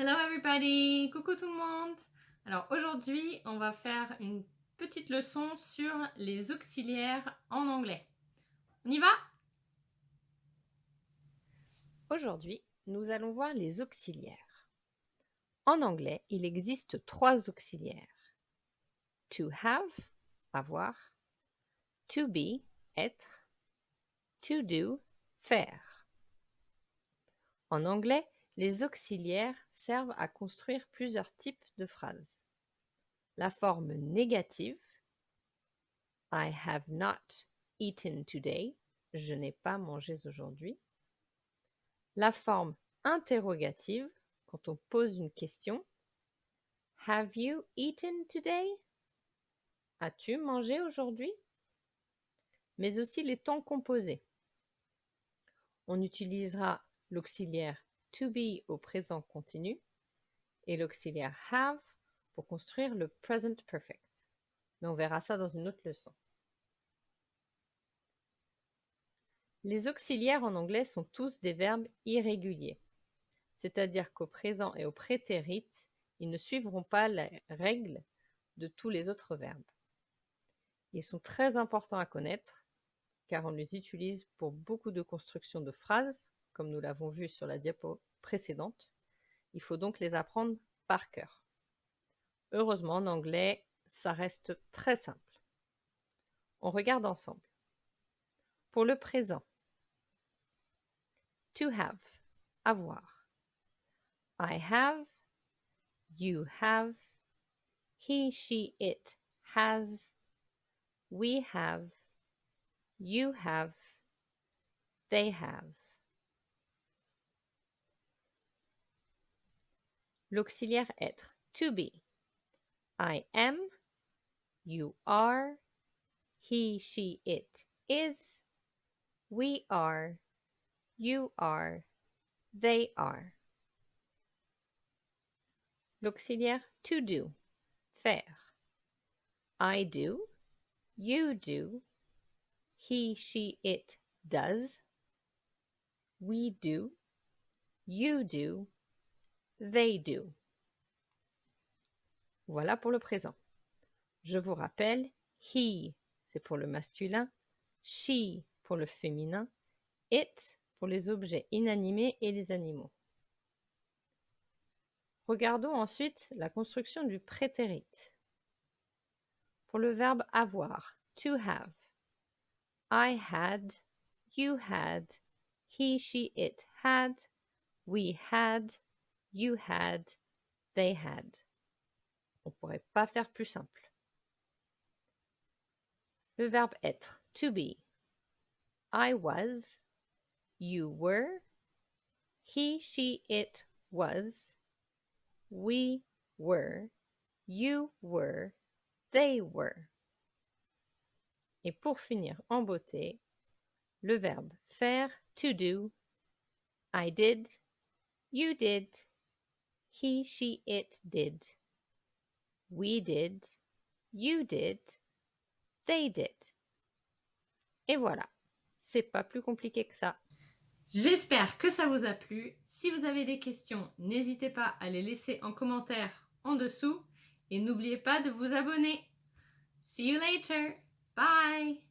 Hello everybody! Coucou tout le monde! Alors aujourd'hui, on va faire une petite leçon sur les auxiliaires en anglais. On y va? Aujourd'hui, nous allons voir les auxiliaires. En anglais, il existe 3 auxiliaires. To have, avoir. To be, être. To do, faire. En anglais, les auxiliaires servent à construire plusieurs types de phrases. La forme négative, I have not eaten today. Je n'ai pas mangé aujourd'hui. La forme interrogative, quand on pose une question. Have you eaten today? As-tu mangé aujourd'hui? Mais aussi les temps composés. On utilisera l'auxiliaire to be au présent continu et l'auxiliaire have pour construire le present perfect. Mais on verra ça dans une autre leçon. Les auxiliaires en anglais sont tous des verbes irréguliers, c'est-à-dire qu'au présent et au prétérit, ils ne suivront pas la règle de tous les autres verbes. Ils sont très importants à connaître, car on les utilise pour beaucoup de constructions de phrases, comme nous l'avons vu sur la diapo précédente. Il faut donc les apprendre par cœur. Heureusement, en anglais, ça reste très simple. On regarde ensemble. Pour le présent, to have, avoir. I have, you have, he, she, it has, we have, you have, they have. L'auxiliaire être, to be. I am, you are, he, she, it is, we are, you are, they are. L'auxiliaire to do, faire. I do, you do, he, she, it does, we do, you do, they do. Voilà pour le présent. Je vous rappelle, he, c'est pour le masculin, she pour le féminin, it pour les objets inanimés et les animaux. Regardons ensuite la construction du prétérit. Pour le verbe avoir, to have. I had, you had, he, she, it had, we had, you had, they had. On ne pourrait pas faire plus simple. Le verbe être, to be. I was, you were, he, she, it was, we were, you were, they were. Et pour finir en beauté, le verbe faire, to do. I did, you did, he, she, it did, we did, you did, they did. Et voilà, c'est pas plus compliqué que ça. J'espère que ça vous a plu. Si vous avez des questions, n'hésitez pas à les laisser en commentaire en dessous et n'oubliez pas de vous abonner. See you later. Bye.